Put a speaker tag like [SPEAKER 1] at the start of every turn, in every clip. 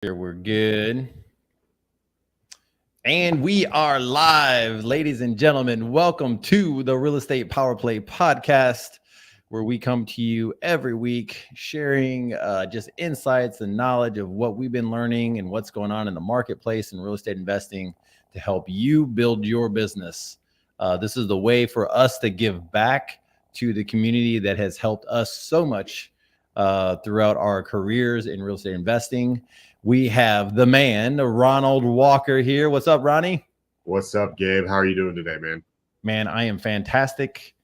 [SPEAKER 1] Here we're good. And we are live, ladies and gentlemen. Welcome to the Real Estate Power Play podcast, where we come to you every week sharing just insights and knowledge of what we've been learning and what's going on in the marketplace and real estate investing to help you build your business. This is the way for us to give back to the community that has helped us so much throughout our careers in real estate investing. We have the man, Ronald Walker here. What's up, Ronnie?
[SPEAKER 2] What's up, Gabe? How are you doing today, man?
[SPEAKER 1] Man, I am fantastic,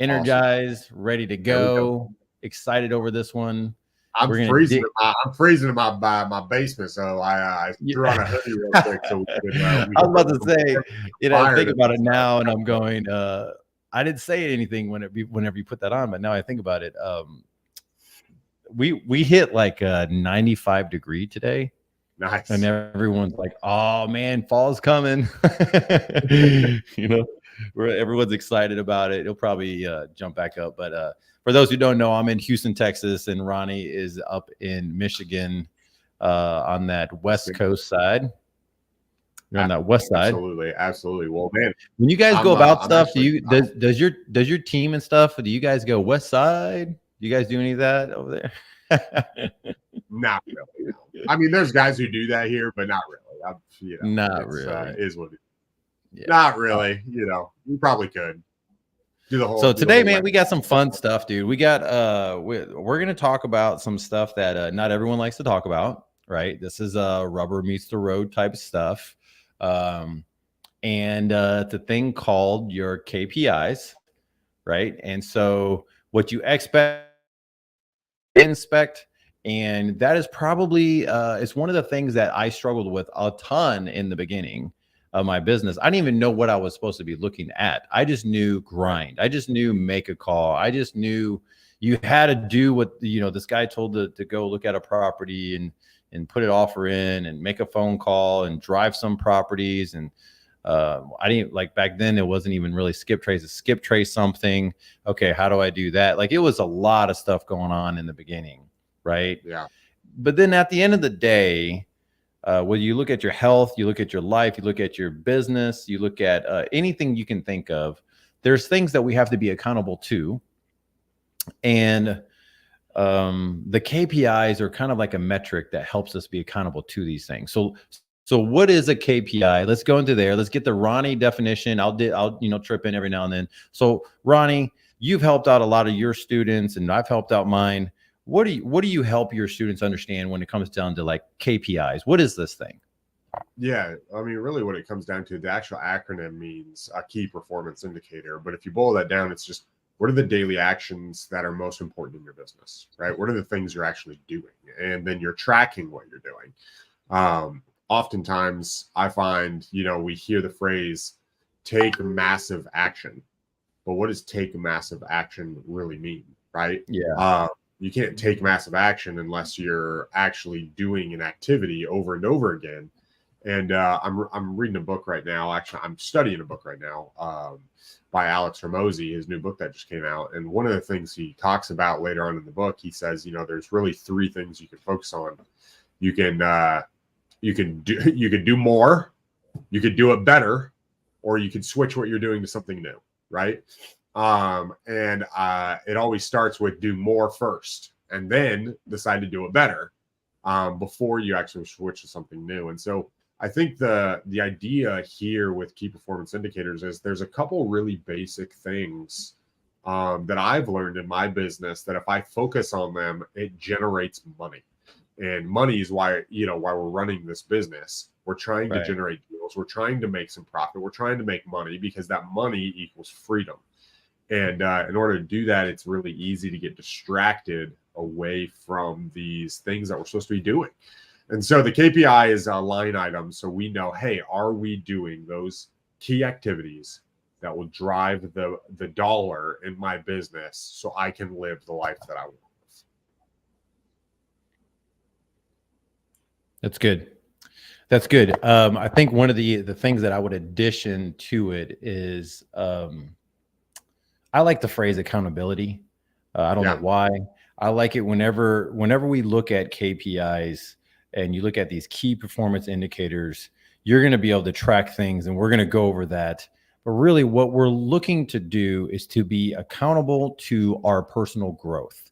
[SPEAKER 1] energized, awesome. Ready to go. Excited over this one.
[SPEAKER 2] I'm freezing in my basement, so I threw on a hoodie real quick. So
[SPEAKER 1] I was about to say, I think about it now, and I'm going. I didn't say anything whenever you put that on, but now I think about it. We hit like a 95 degree today.
[SPEAKER 2] Nice.
[SPEAKER 1] And everyone's like, oh man, fall's coming. Everyone's excited about it. It'll probably jump back up. But for those who don't know, I'm in Houston, Texas, and Ronnie is up in Michigan on that West Coast side. You're on that west side.
[SPEAKER 2] Absolutely. Well, man,
[SPEAKER 1] when you guys go about stuff, does your team and stuff, do you guys go west side? Do you guys do any of that over there?
[SPEAKER 2] Not really. No. I mean, there's guys who do that here, but not really.
[SPEAKER 1] Not really.
[SPEAKER 2] Is what it is. Yeah. Not really. You probably could do the whole.
[SPEAKER 1] So today, man, we got some fun stuff, dude. We got we're gonna talk about some stuff that not everyone likes to talk about, right? This is rubber meets the road type stuff, and it's a thing called your KPIs, right? And so what you inspect, and that is probably it's one of the things that I struggled with a ton in the beginning of my business. I didn't even know what I was supposed to be looking at. I just knew grind. I just knew make a call. I just knew you had to do what this guy told to go look at a property and put an offer in and make a phone call and drive some properties. And I didn't like back then. It wasn't even really skip trace something. Okay, how do I do that? Like it was a lot of stuff going on in the beginning, right?
[SPEAKER 2] Yeah.
[SPEAKER 1] But then at the end of the day, when you look at your health, you look at your life, you look at your business, you look at anything you can think of. There's things that we have to be accountable to, and the KPIs are kind of like a metric that helps us be accountable to these things. So what is a KPI? Let's go into there. Let's get the Ronnie definition. I'll trip in every now and then. So Ronnie, you've helped out a lot of your students, and I've helped out mine. What do you help your students understand when it comes down to like KPIs? What is this thing?
[SPEAKER 2] Yeah, I mean, really, what it comes down to, the actual acronym means a key performance indicator. But if you boil that down, it's just what are the daily actions that are most important in your business, right? What are the things you're actually doing, and then you're tracking what you're doing. Oftentimes I find, we hear the phrase take massive action, but what does take massive action really mean? Right.
[SPEAKER 1] Yeah.
[SPEAKER 2] You can't take massive action unless you're actually doing an activity over and over again. And I'm reading a book right now. Actually, I'm studying a book right now by Alex Hormozi, his new book that just came out. And one of the things he talks about later on in the book, he says, there's really three things you can focus on. You can do more, you could do it better, or you could switch what you're doing to something new, right? And it always starts with do more first, and then decide to do it better before you actually switch to something new. And so I think the idea here with key performance indicators is there's a couple really basic things that I've learned in my business that if I focus on them, it generates money. And money is why we're running this business. We're trying to generate deals. We're trying to make some profit. We're trying to make money because that money equals freedom. And in order to do that, it's really easy to get distracted away from these things that we're supposed to be doing. And so the KPI is a line item. So we know, hey, are we doing those key activities that will drive the dollar in my business so I can live the life that I want?
[SPEAKER 1] That's good. That's good. I think one of the things that I would addition to it is I like the phrase accountability. I don't know why. I like it whenever we look at KPIs. and you look at these key performance indicators, you're going to be able to track things, and we're going to go over that. But really, what we're looking to do is to be accountable to our personal growth,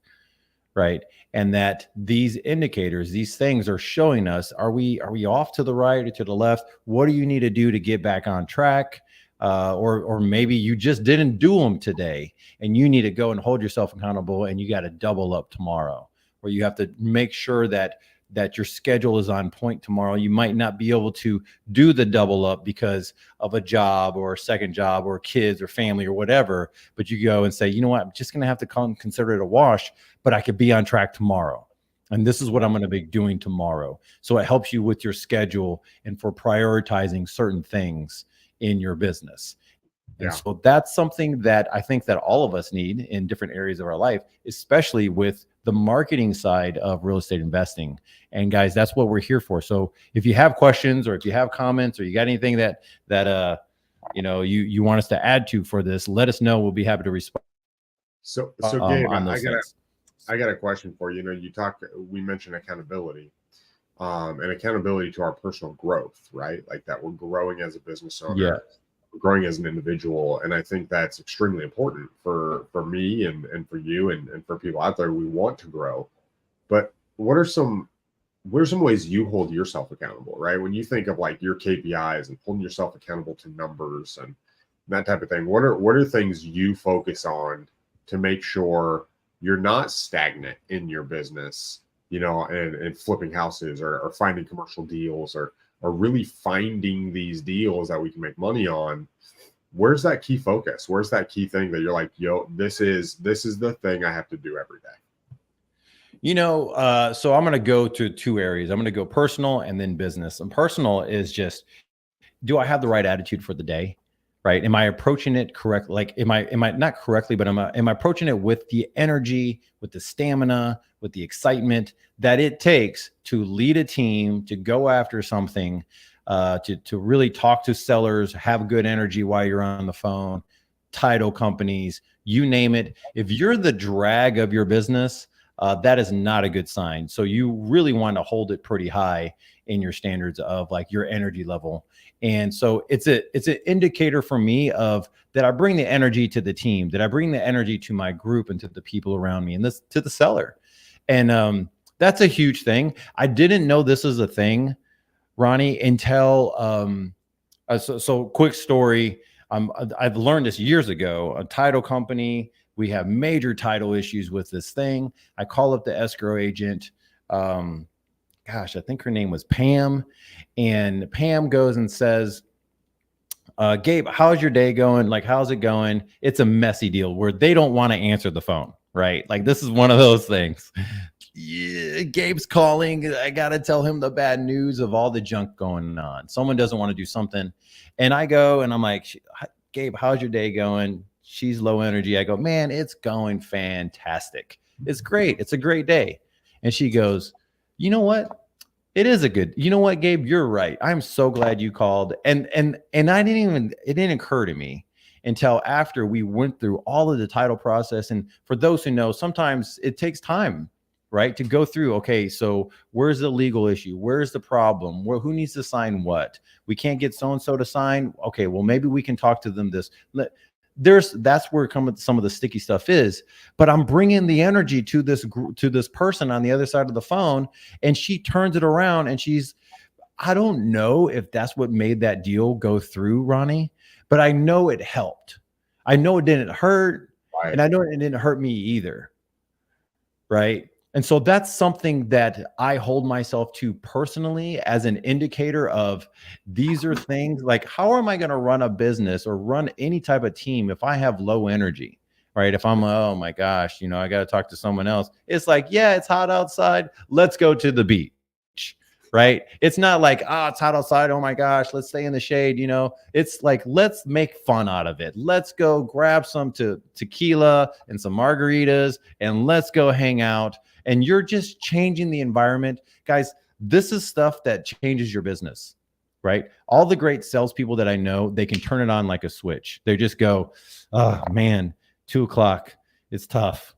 [SPEAKER 1] right? And that these indicators, these things are showing us, are we off to the right or to the left? What do you need to do to get back on track? Or maybe you just didn't do them today, and you need to go and hold yourself accountable, and you got to double up tomorrow, or you have to make sure that your schedule is on point tomorrow. You might not be able to do the double up because of a job or a second job or kids or family or whatever, but you go and say, you know what, I'm just going to have to consider it a wash, but I could be on track tomorrow. And this is what I'm going to be doing tomorrow. So it helps you with your schedule and for prioritizing certain things in your business. And so that's something that I think that all of us need in different areas of our life, especially with the marketing side of real estate investing. And guys, that's what we're here for. So if you have questions, or if you have comments, or you got anything that you want us to add to for this, let us know. We'll be happy to respond.
[SPEAKER 2] So Gabe,
[SPEAKER 1] on those things.
[SPEAKER 2] I got a question for you. We mentioned accountability, and accountability to our personal growth, right? Like that we're growing as a business owner.
[SPEAKER 1] Yeah.
[SPEAKER 2] Growing as an individual. And I think that's extremely important for me and for you and for people out there. We want to grow, but what are some ways you hold yourself accountable, right? When you think of like your KPIs and holding yourself accountable to numbers and that type of thing, what are things you focus on to make sure you're not stagnant in your business, and flipping houses or finding commercial deals or really finding these deals that we can make money on? Where's that key focus? Where's that key thing that you're like, yo, this is the thing I have to do every day?
[SPEAKER 1] So I'm going to go to two areas. I'm going to go personal and then business. And personal is just, do I have the right attitude for the day? Right? Am I approaching it correctly? Like, am I not correctly, but am I approaching it with the energy, with the stamina, with the excitement that it takes to lead a team, to go after something, to really talk to sellers, have good energy while you're on the phone, title companies, you name it. If you're the drag of your business, that is not a good sign. So you really want to hold it pretty high in your standards of like your energy level. And so it's an indicator for me of that I bring the energy to the team, that I bring the energy to my group and to the people around me and this to the seller. And that's a huge thing. I didn't know this is a thing, Ronnie, until so quick story. I've learned this years ago. A title company, we have major title issues with this thing. I call up the escrow agent. I think her name was Pam. And Pam goes and says, Gabe, how's your day going? Like, how's it going? It's a messy deal where they don't want to answer the phone, right? Like, this is one of those things. Yeah, Gabe's calling. I got to tell him the bad news of all the junk going on. Someone doesn't want to do something. And I go and I'm like, Gabe, how's your day going? She's low energy. I go, man, it's going fantastic. It's great. It's a great day. And she goes, you know what? It is a good, you know what, Gabe, you're right. I'm so glad you called. And it didn't occur to me until after we went through all of the title process. And for those who know, sometimes it takes time, right? To go through, okay, so where's the legal issue? Where's the problem? Who needs to sign what? We can't get so-and-so to sign. Okay, well, maybe we can talk to them that's where some of the sticky stuff is. But I'm bringing the energy to this person on the other side of the phone, and she turns it around, and I don't know if that's what made that deal go through, Ronnie, but I know it helped. I know it didn't hurt, right. And I know it didn't hurt me either, right? And so that's something that I hold myself to personally as an indicator of these are things like, how am I going to run a business or run any type of team if I have low energy, right? If I'm, oh my gosh, I got to talk to someone else. It's like, yeah, it's hot outside. Let's go to the beach, right? It's not like, it's hot outside. Oh my gosh, let's stay in the shade. It's like, let's make fun out of it. Let's go grab some tequila and some margaritas and let's go hang out. And you're just changing the environment. Guys, this is stuff that changes your business, right? All the great salespeople that I know, they can turn it on like a switch. They just go, oh man, 2:00, it's tough.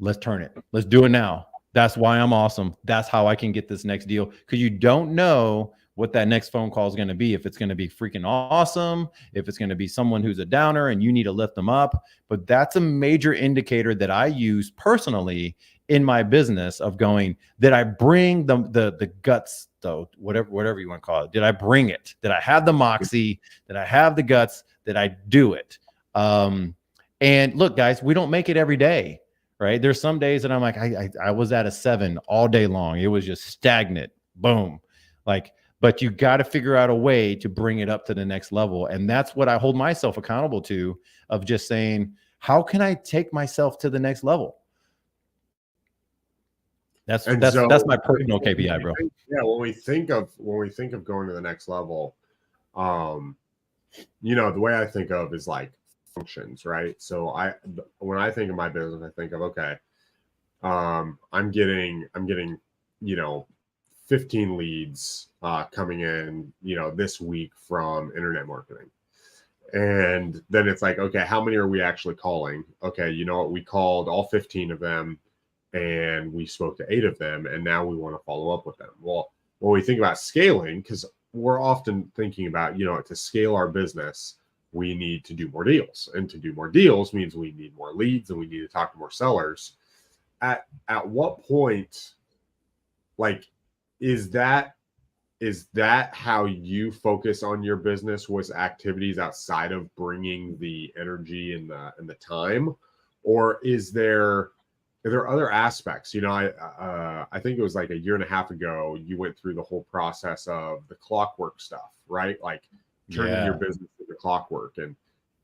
[SPEAKER 1] Let's turn it. Let's do it now. That's why I'm awesome. That's how I can get this next deal, because you don't know what that next phone call is going to be. If it's going to be freaking awesome, if it's going to be someone who's a downer and you need to lift them up. But that's a major indicator that I use personally in my business of going, did I bring the guts, though, whatever you want to call it? Did I bring it? Did I have the moxie? Did I have the guts? Did I do it? And look, guys, we don't make it every day. Right. There's some days that I'm like, I was at a 7 all day long. It was just stagnant. Boom. Like, but you got to figure out a way to bring it up to the next level. And that's what I hold myself accountable to, of just saying, how can I take myself to the next level? That's my personal KPI, bro.
[SPEAKER 2] When we think of going to the next level, the way I think of is like functions, right? So when I think of my business, I think of, okay, I'm getting 15 leads coming in this week from internet marketing. And then it's like, okay, how many are we actually calling? Okay, you know what, we called all 15 of them and we spoke to 8 of them, and now we want to follow up with them. Well, when we think about scaling, because we're often thinking about, to scale our business, we need to do more deals, and to do more deals means we need more leads and we need to talk to more sellers. At what point, like, is that how you focus on your business, was activities outside of bringing the energy and the time, or are there other aspects? I think it was like a year and a half ago, you went through the whole process of the clockwork stuff, right? Like turning your business into clockwork,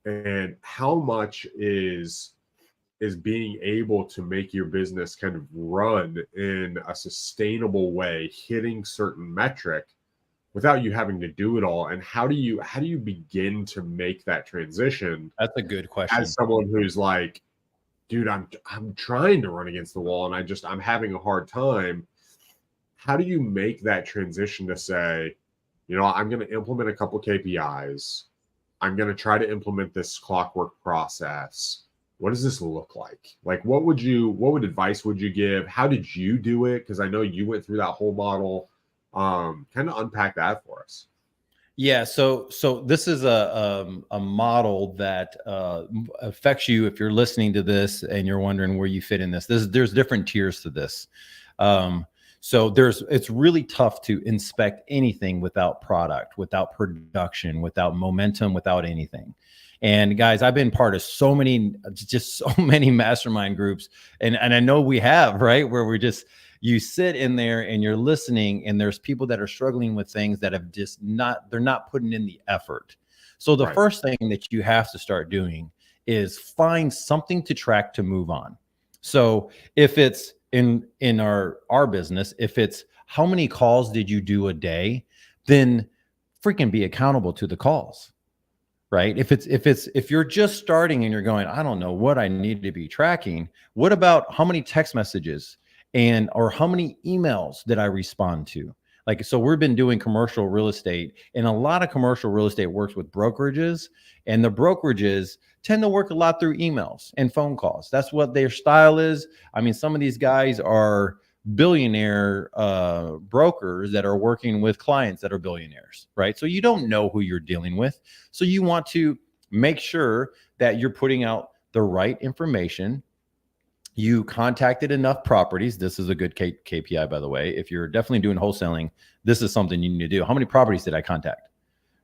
[SPEAKER 2] and how much is being able to make your business kind of run in a sustainable way, hitting certain metric without you having to do it all. And how do you begin to make that transition?
[SPEAKER 1] That's a good question.
[SPEAKER 2] As someone who's like, dude, I'm trying to run against the wall and I'm having a hard time. How do you make that transition to say, I'm going to implement a couple KPIs. I'm going to try to implement this clockwork process. What does this look like? Like, what advice would you give? How did you do it? Because I know you went through that whole model. Kind of unpack that for us.
[SPEAKER 1] Yeah, so this is a model that affects you if you're listening to this and you're wondering where you fit in this. There's different tiers to this. So it's really tough to inspect anything without product, without production, without momentum, without anything. And guys, I've been part of so many mastermind groups, and I know we have, right, where you sit in there and you're listening, and there's people that are struggling with things that have they're not putting in the effort. So the first thing that you have to start doing is find something to track to move on. So if it's in our business, if it's how many calls did you do a day, then freaking be accountable to the calls. Right? If you're just starting and you're going, I don't know what I need to be tracking. What about how many text messages or how many emails did I respond to? Like, so we've been doing commercial real estate, and a lot of commercial real estate works with brokerages, and the brokerages tend to work a lot through emails and phone calls. That's what their style is. I mean, some of these guys are billionaire brokers that are working with clients that are billionaires, right? So you don't know who you're dealing with. So you want to make sure that you're putting out the right information. You contacted enough properties. This is a good KPI, by the way. If you're definitely doing wholesaling, this is something you need to do. How many properties did I contact?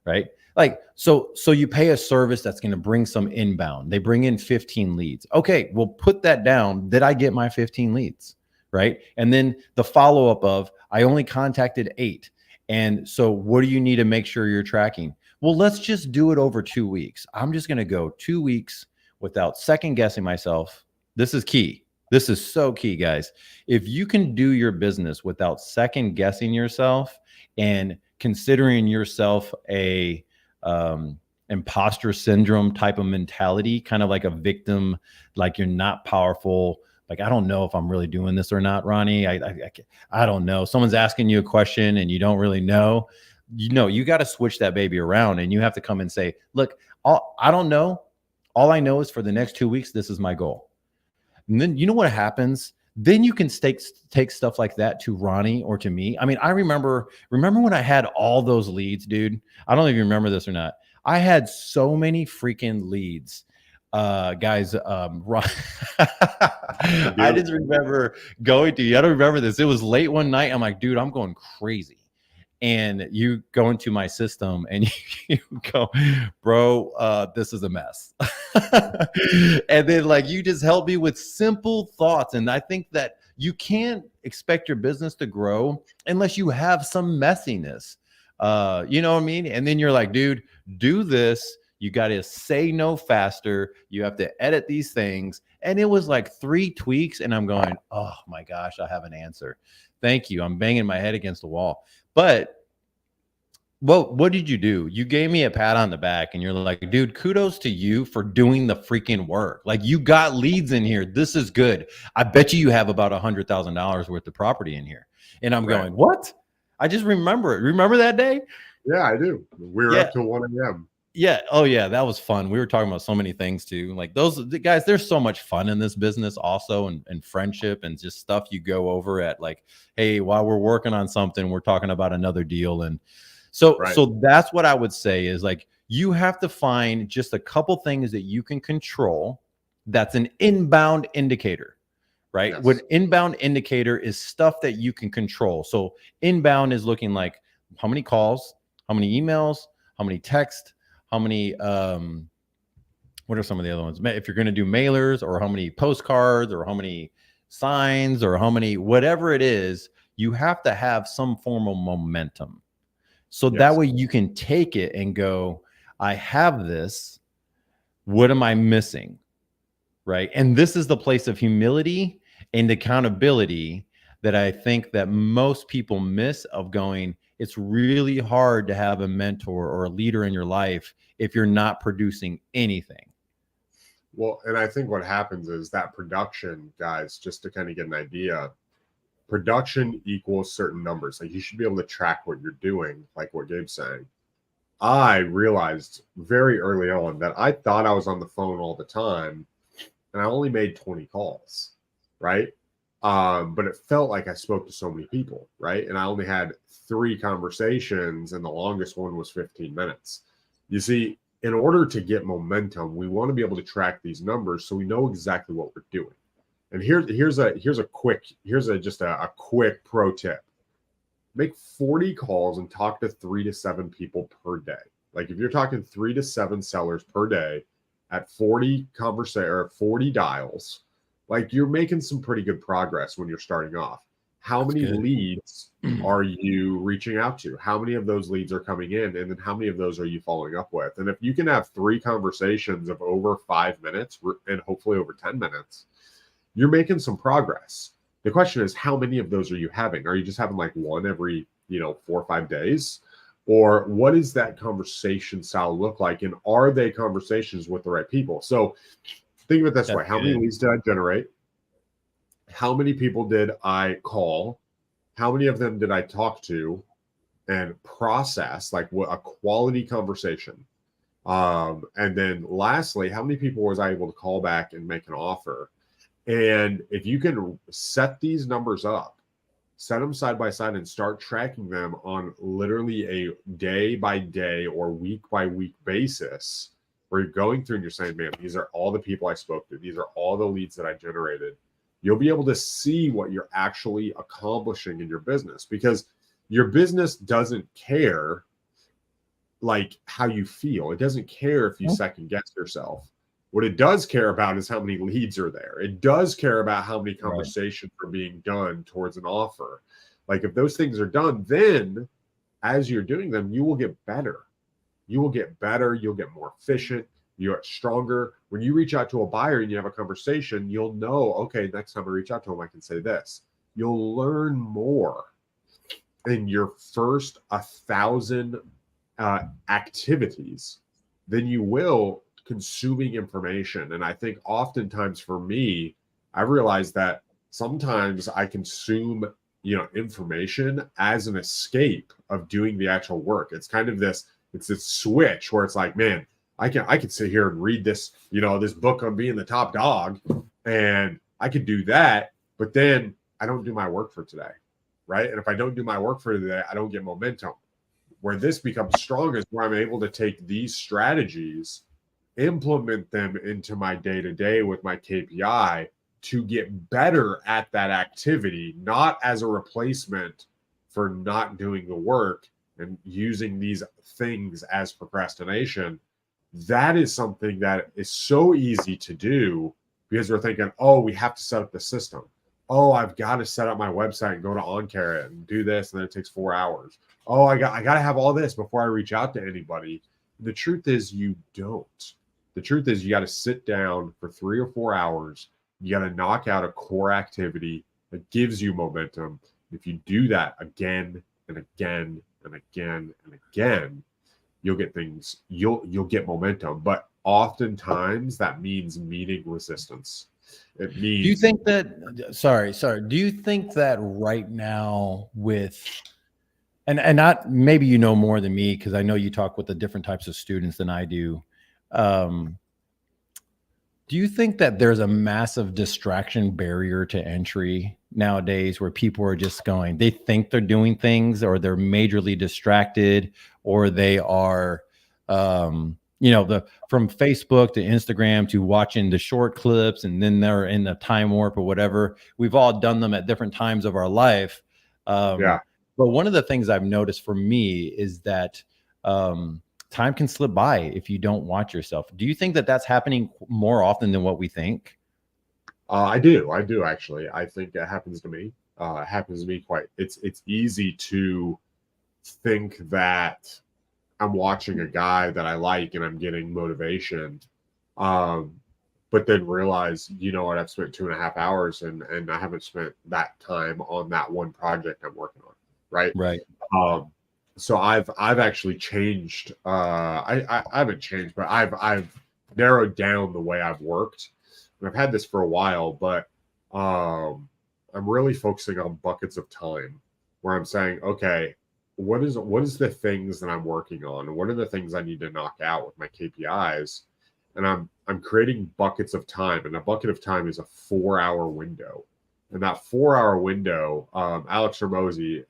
[SPEAKER 1] Right? Like, so you pay a service that's going to bring some inbound. They bring in 15 leads. Okay, well, put that down. Did I get my 15 leads? Right? And then the follow-up of, I only contacted 8. And so what do you need to make sure you're tracking? Well, let's just do it over 2 weeks. I'm just going to go 2 weeks without second guessing myself. This is key. This is so key, guys. If you can do your business without second guessing yourself and considering yourself a imposter syndrome type of mentality, kind of like a victim, like you're not powerful. Like, I don't know if I'm really doing this or not, Ronnie. I don't know. Someone's asking you a question and you don't really know. You got to switch that baby around, and you have to come and say, look, I don't know. All I know is for the next 2 weeks, this is my goal. And then you know what happens? then you can take stuff like that to Ronnie or to me. I mean, I remember when I had all those leads, dude. I don't even remember this or not. I had so many freaking leads. Guys, I just remember going to, I don't remember this. It was late one night. I'm like, dude, I'm going crazy. And you go into my system and you go, bro, this is a mess. And then like you just help me with simple thoughts. And I think that you can't expect your business to grow unless you have some messiness. You know what I mean? And then you're like, dude, do this. You got to say no faster. You have to edit these things. And it was like 3 tweaks. And I'm going, oh my gosh, I have an answer. Thank you. I'm banging my head against the wall. But what did you do? You gave me a pat on the back and you're like, dude, kudos to you for doing the freaking work. Like you got leads in here. This is good. I bet you have about $100,000 worth of property in here. And I'm going, what? I just remember it. Remember that day?
[SPEAKER 2] Yeah, I do. We were up till 1 a.m.
[SPEAKER 1] Yeah. Oh yeah. That was fun. We were talking about so many things too. Like those guys, there's so much fun in this business also, and friendship and just stuff you go over at like, hey, while we're working on something, we're talking about another deal. And so that's what I would say is like, you have to find just a couple things that you can control. That's an inbound indicator, right?
[SPEAKER 2] Yes.
[SPEAKER 1] What inbound indicator is stuff that you can control. So inbound is looking like how many calls, how many emails, how many texts, how many, what are some of the other ones? If you're going to do mailers, or how many postcards, or how many signs, or how many, whatever it is, you have to have some form of momentum. So that way you can take it and go, I have this. What am I missing? Right. And this is the place of humility and accountability that I think that most people miss, of going, it's really hard to have a mentor or a leader in your life if you're not producing anything.
[SPEAKER 2] Well, and I think what happens is that production, guys, just to kind of get an idea, production equals certain numbers. Like you should be able to track what you're doing, like what Gabe's saying. I realized very early on that I thought I was on the phone all the time, and I only made 20 calls, right? But it felt like I spoke to so many people, right? And I only had 3 conversations, and the longest one was 15 minutes. You see, in order to get momentum, we want to be able to track these numbers so we know exactly what we're doing. And here's a quick pro tip. Make 40 calls and talk to 3 to 7 people per day. Like if you're talking 3 to 7 sellers per day at 40 dials, like you're making some pretty good progress when you're starting off. How many leads are you reaching out to? How many of those leads are coming in? And then how many of those are you following up with? And if you can have 3 conversations of over 5 minutes and hopefully over 10 minutes, you're making some progress. The question is, how many of those are you having? Are you just having like one every, 4 or 5 days? Or what does that conversation style look like? And are they conversations with the right people? So think of it this way. How many leads did I generate? How many people did I call? How many of them did I talk to and process, like what a quality conversation? And then lastly, how many people was I able to call back and make an offer? And if you can set these numbers up, set them side by side and start tracking them on literally a day by day or week by week basis, where you're going through and you're saying, man, these are all the people I spoke to. These are all the leads that I generated. You'll be able to see what you're actually accomplishing in your business, because your business doesn't care like how you feel. It doesn't care if you second guess yourself. What it does care about is how many leads are there. It does care about how many conversations are being done towards an offer. Like if those things are done, then as you're doing them, you will get better. You will get better. You'll get more efficient. You're stronger. When you reach out to a buyer and you have a conversation, you'll know, okay, next time I reach out to them, I can say this. You'll learn more in your first 1,000 activities than you will consuming information. And I think oftentimes for me, I realized that sometimes I consume, information as an escape of doing the actual work. It's kind of this switch where it's like, man, I can sit here and read this, this book on being the top dog, and I could do that. but then I don't do my work for today, right? And if I don't do my work for today, I don't get momentum. Where this becomes strong is where I'm able to take these strategies, implement them into my day-to-day with my KPI to get better at that activity, not as a replacement for not doing the work and using these things as procrastination. That is something that is so easy to do because we're thinking, oh, we have to set up the system. Oh, I've got to set up my website and go to OnCarrot and do this, and then it takes 4 hours. Oh, I got to have all this before I reach out to anybody. The truth is you don't. The truth is you got to sit down for 3 or 4 hours. You got to knock out a core activity that gives you momentum. If you do that again and again and again and again, you'll get things, you'll get momentum. But oftentimes that means meeting resistance. It means.
[SPEAKER 1] Do you think that, sorry, do you think that right now with, and not, maybe you know more than me, because I know you talk with the different types of students than I do. Do you think that there's a massive distraction barrier to entry nowadays where people are just going, they think they're doing things, or they're majorly distracted, or they are, from Facebook to Instagram to watching the short clips, and then they're in the time warp or whatever. We've all done them at different times of our life.
[SPEAKER 2] Yeah.
[SPEAKER 1] But one of the things I've noticed for me is that time can slip by if you don't watch yourself. Do you think that that's happening more often than what we think?
[SPEAKER 2] I do actually. I think it happens to me. It happens to me quite. It's easy to think that I'm watching a guy that I like and I'm getting motivation, but then realize, you know what, I've spent 2.5 hours and I haven't spent that time on that one project I'm working on, right?
[SPEAKER 1] Right.
[SPEAKER 2] So I've actually changed. I haven't changed, but I've narrowed down the way I've worked. And I've had this for a while, but I'm really focusing on buckets of time where I'm saying, okay, what is the things that I'm working on? What are the things I need to knock out with my KPIs? And I'm creating buckets of time, and a bucket of time is a 4-hour window. And that 4-hour window, Alex Ramosi,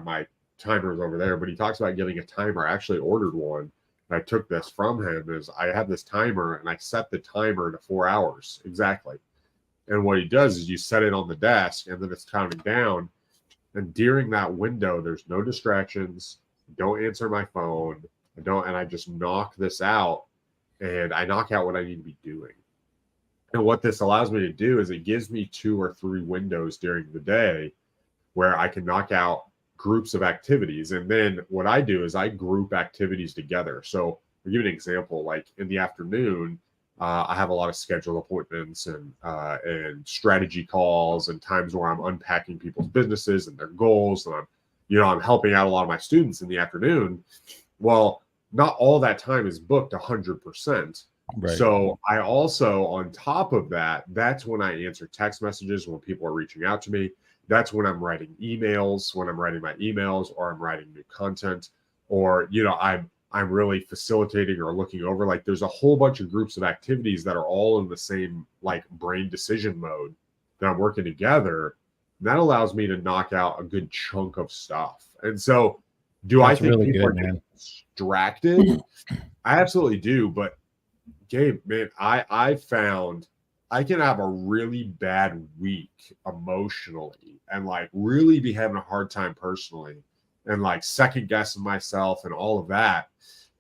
[SPEAKER 2] my timer is over there, but he talks about getting a timer. I actually ordered one. And I took this from him. Is I have this timer and I set the timer to 4 hours exactly. And what he does is you set it on the desk and then it's counting down. And during that window, there's no distractions. Don't answer my phone. I just knock this out, and I knock out what I need to be doing. And what this allows me to do is it gives me 2 or 3 windows during the day where I can knock out groups of activities. And then what I do is I group activities together. So I'll give you an example. Like in the afternoon, I have a lot of scheduled appointments and strategy calls and times where I'm unpacking people's businesses and their goals. And I'm helping out a lot of my students in the afternoon. Well, not all that time is booked 100%. Right. So I also, on top of that, that's when I answer text messages when people are reaching out to me. That's when I'm writing emails, when I'm writing my emails, or I'm writing new content, or, I'm really facilitating or looking over. Like there's a whole bunch of groups of activities that are all in the same like brain decision mode that I'm working together. And that allows me to knock out a good chunk of stuff. And so I think really people are distracted? I absolutely do. But Gabe, man, I found I can have a really bad week emotionally and like really be having a hard time personally and like second guessing myself and all of that.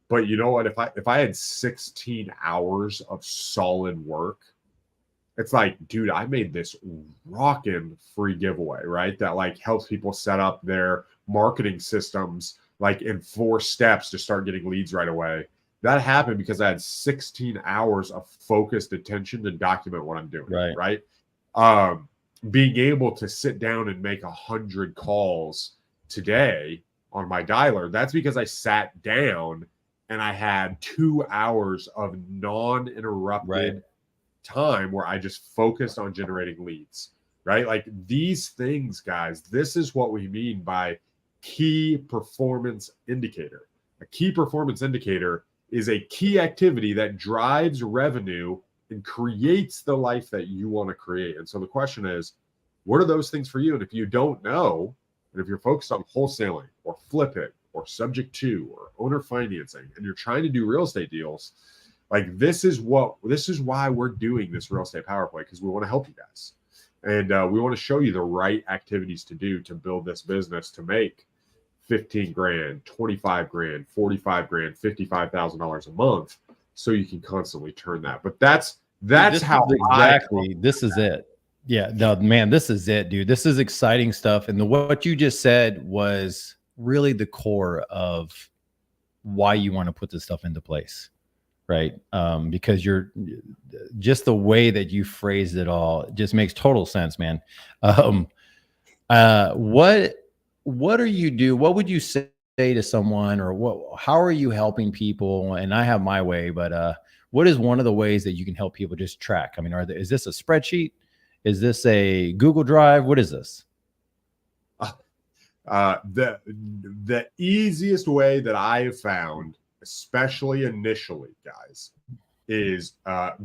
[SPEAKER 2] But you know what? If I had 16 hours of solid work, it's like, dude, I made this rockin' free giveaway, right? That like helps people set up their marketing systems like in 4 steps to start getting leads right away. That happened because I had 16 hours of focused attention to document what I'm doing, right? Being able to sit down and make 100 calls today on my dialer, that's because I sat down and I had 2 hours of non-interrupted time where I just focused on generating leads, right? Like these things, guys, this is what we mean by key performance indicator. A key performance indicator is a key activity that drives revenue and creates the life that you want to create. And so the question is, What are those things for you? And if you don't know, and if you're focused on wholesaling or flip it or subject to or owner financing, and you're trying to do real estate deals, like this is why we're doing this real estate power play, because we want to help you guys. And we want to show you the right activities to do to build this business to make 15 grand, 25 grand, 45 grand, $55,000 a month, so you can constantly turn that. But that's how
[SPEAKER 1] exactly. This is it. Yeah, no, man, this is it, dude. This is exciting stuff. And what you just said was really the core of why you want to put this stuff into place, right? Because you're just the way that you phrased it all just makes total sense, man. What do you do? What would you say to someone, or how are you helping people? And I have my way, but what is one of the ways that you can help people just track? I mean, is this a spreadsheet? Is this a Google Drive? What is this?
[SPEAKER 2] The easiest way that I have found, especially initially, guys, is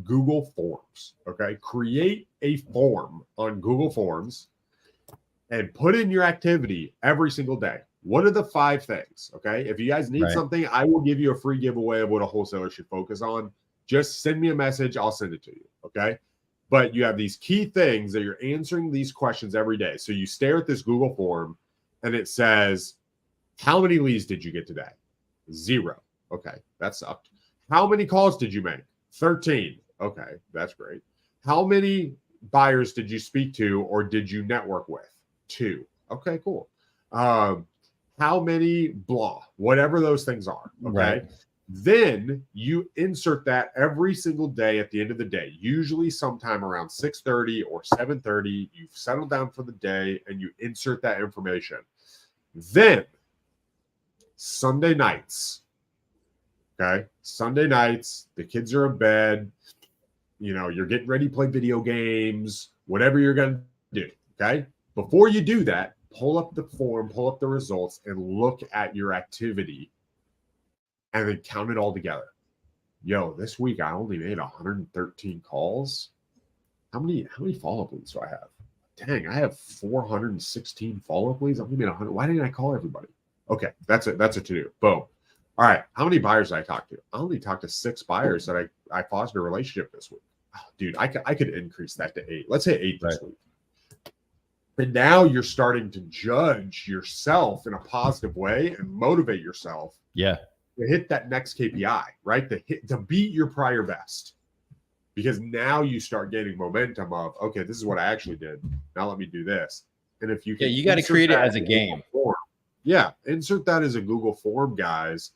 [SPEAKER 2] Google Forms. Okay, create a form on Google Forms and put in your activity every single day. What are the 5 things? Okay, if you guys need something, I will give you a free giveaway of what a wholesaler should focus on. Just send me a message, I'll send it to you. Okay, but you have these key things that you're answering these questions every day. So you stare at this Google form and it says, how many leads did you get today? 0. Okay, that sucked. How many calls did you make? 13. Okay, that's great. How many buyers did you speak to or did you network with? 2. Okay, cool. How many blah, whatever those things are. Okay. Right. Then you insert that every single day at the end of the day, usually sometime around 6:30 or 7:30. You've settled down for the day and you insert that information. Then Sunday nights, okay? Sunday nights, the kids are in bed, you're getting ready to play video games, whatever you're going to do, okay? Before you do that, pull up the form, pull up the results, and look at your activity and then count it all together. Yo, this week I only made 113 calls. How many follow-up leads do I have? Dang, I have 416 follow-up leads. I only made 100. Why didn't I call everybody? Okay, that's it. That's a to-do. Boom. All right, how many buyers did I talk to? I only talked to 6 buyers that I fostered a relationship this week. Oh, dude, I could increase that to 8. Let's say 8 this week. And now you're starting to judge yourself in a positive way and motivate yourself.
[SPEAKER 1] Yeah.
[SPEAKER 2] To hit that next KPI, right? To beat your prior best. Because now you start gaining momentum of, okay, this is what I actually did. Now let me do this. And if you can,
[SPEAKER 1] you got to create it as a game.
[SPEAKER 2] Yeah, insert that as a Google form, guys.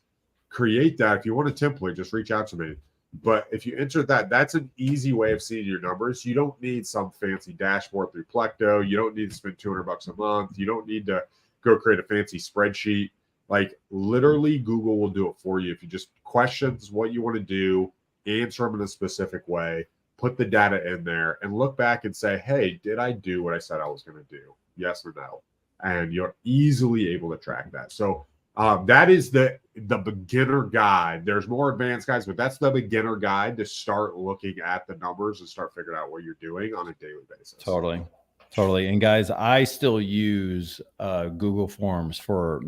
[SPEAKER 2] Create that. If you want a template, just reach out to me. But if you insert that, that's an easy way of seeing your numbers. You don't need some fancy dashboard through Plecto. You don't need to spend $200 a month. You don't need to go create a fancy spreadsheet. Like literally Google will do it for you. If you just questions what you want to do, answer them in a specific way, put the data in there and look back and say, hey, did I do what I said I was going to do? Yes or no? And you're easily able to track that. So that is the beginner guide. There's more advanced guides, but that's the beginner guide to start looking at the numbers and start figuring out what you're doing on a daily basis.
[SPEAKER 1] Totally. And guys, I still use Google Forms for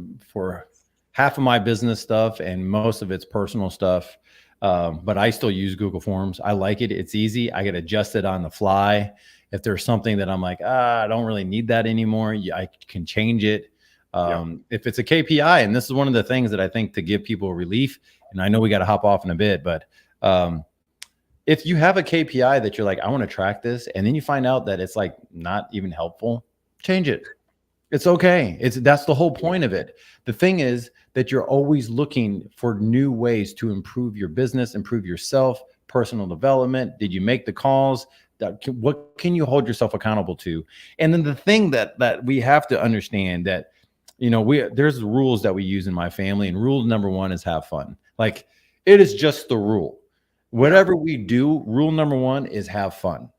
[SPEAKER 1] half of my business stuff and most of it's personal stuff. But I still use Google Forms. I like it. It's easy. I get adjusted on the fly. If there's something that I'm like, I don't really need that anymore, I can change it. If it's a KPI, and this is one of the things that I think to give people relief, and I know we got to hop off in a bit, but if you have a KPI that you're like, I want to track this, and then you find out that it's like not even helpful, change it. It's okay. That's the whole point of it. The thing is that you're always looking for new ways to improve your business, improve yourself, personal development. Did you make the calls? What can you hold yourself accountable to? And then the thing that we have to understand that, there's rules that we use in my family, and rule number 1 is have fun. Like it is just the rule. Whatever we do, rule number 1 is have fun.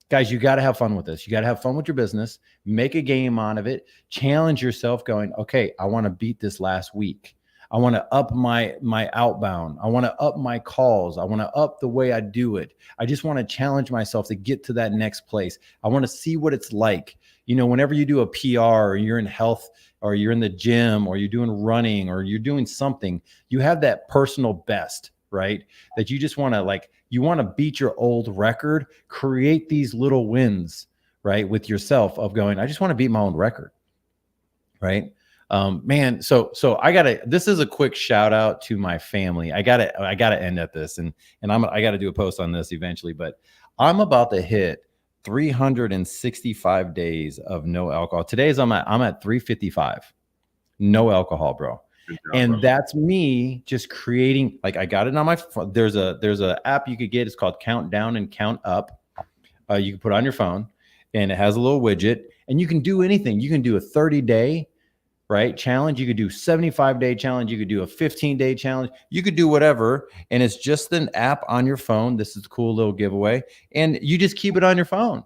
[SPEAKER 1] Guys, you got to have fun with this. You got to have fun with your business, make a game out of it, challenge yourself going, okay, I want to beat this last week. I want to up my outbound. I want to up my calls. I want to up the way I do it. I just want to challenge myself to get to that next place. I want to see what it's like. You know, whenever you do a PR or you're in health or you're in the gym or you're doing running or you're doing something, you have that personal best, right? That you just want to like, you want to beat your old record, create these little wins, right? With yourself of going, I just want to beat my own record, right? Man, so this is a quick shout out to my family. I gotta end at this, and I gotta do a post on this eventually, but I'm about to hit 365 days of no alcohol. Today's I'm at 355, no alcohol, bro.
[SPEAKER 2] Good job,
[SPEAKER 1] And
[SPEAKER 2] bro.
[SPEAKER 1] that's me just creating, like I got it on my phone. There's a app you could get. It's called Count Down and Count Up. You can put on your phone, and it has a little widget, and you can do anything. You can do a 30-day, right, challenge. You could do 75-day challenge. You could do a 15-day challenge. You could do whatever. And it's just an app on your phone. This is a cool little giveaway. And you just keep it on your phone,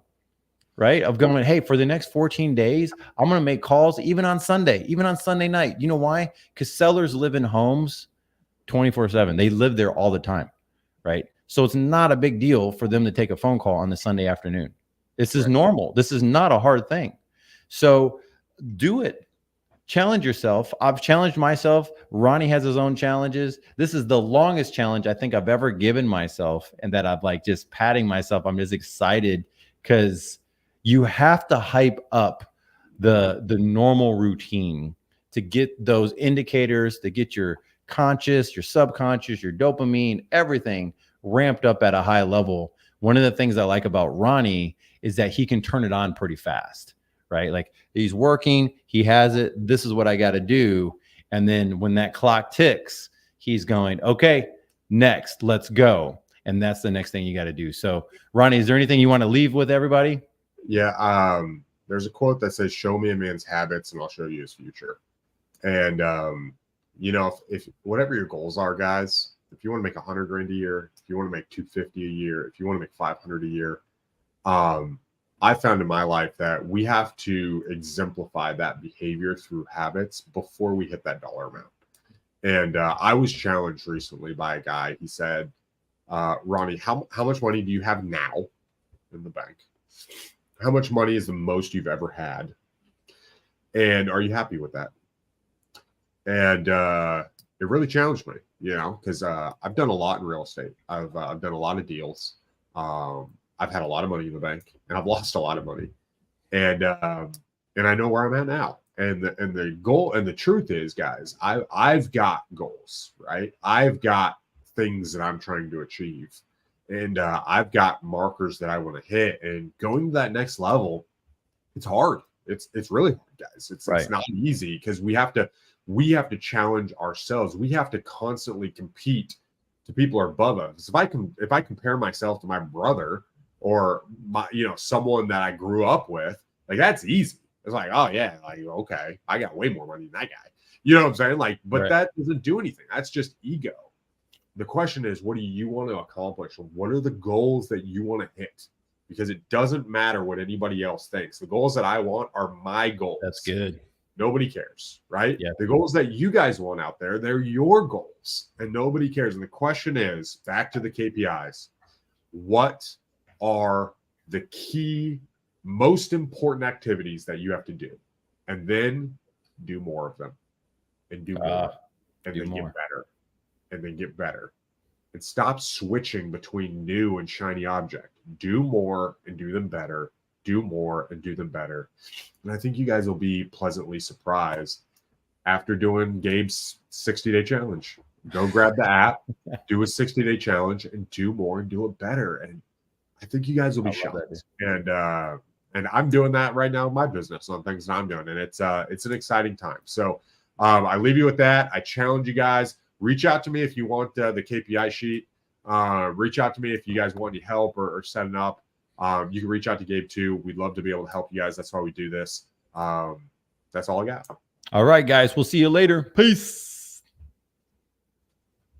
[SPEAKER 1] right? Of going, hey, for the next 14 days, I'm going to make calls even on Sunday, even on Sunday night. You know why? Because sellers live in homes 24/7. They live there all the time, right? So it's not a big deal for them to take a phone call on the Sunday afternoon. This is normal. This is not a hard thing. So do it. Challenge yourself. I've challenged myself. Ronnie has his own challenges. This is the longest challenge I think I've ever given myself, and that I've like just patting myself. I'm just excited because you have to hype up the normal routine to get those indicators, to get your conscious, your subconscious, your dopamine, everything ramped up at a high level. One of the things I like about Ronnie is that he can turn it on pretty fast. Right? Like he's working, he has it. This is what I got to do. And then when that clock ticks, he's going, okay, next, let's go. And that's the next thing you got to do. So Ronnie, is there anything you want to leave with everybody?
[SPEAKER 2] Yeah. There's a quote that says, show me a man's habits and I'll show you his future. And, you know, if whatever your goals are, guys, if you want to make 100 grand a year, if you want to make 250 a year, if you want to make 500 a year, I found in my life that we have to exemplify that behavior through habits before we hit that dollar amount. And I was challenged recently by a guy. He said, Ronnie, how much money do you have now in the bank? How much money is the most you've ever had? And are you happy with that? And it really challenged me, you know, because I've done a lot in real estate. I've done a lot of deals. I've had a lot of money in the bank, and I've lost a lot of money, and I know where I'm at now. And the goal and the truth is, guys, I've got goals, right? I've got things that I'm trying to achieve, and I've got markers that I want to hit. And going to that next level, it's hard. It's really hard, guys. It's not easy because we have to challenge ourselves. We have to constantly compete to people who are above us. If I compare myself to my brother, or my, you know, someone that I grew up with, like that's easy. It's like, oh yeah, like okay, I got way more money than that guy. You know what I'm saying? Like, but that doesn't do anything. That's just ego. The question is, what do you want to accomplish? What are the goals that you want to hit? Because it doesn't matter what anybody else thinks. The goals that I want are my goals.
[SPEAKER 1] That's good.
[SPEAKER 2] Nobody cares, right?
[SPEAKER 1] Yeah.
[SPEAKER 2] The goals that you guys want out there, they're your goals, and nobody cares. And the question is, back to the KPIs, what are the key, most important activities that you have to do, and then do more of them, and do more, and then get better, and then get better, and stop switching between new and shiny object. Do more and do them better. Do more and do them better. And I think you guys will be pleasantly surprised after doing Gabe's 60-day challenge. Go grab the app, do a 60-day challenge, and do more and do it better. And I think you guys will be shocked. And I'm doing that right now in my business on things that I'm doing. And it's an exciting time. So I leave you with that. I challenge you guys. Reach out to me if you want the KPI sheet. Reach out to me if you guys want any help or setting up. You can reach out to Gabe too. We'd love to be able to help you guys. That's why we do this. That's all I got.
[SPEAKER 1] All right, guys. We'll see you later. Peace.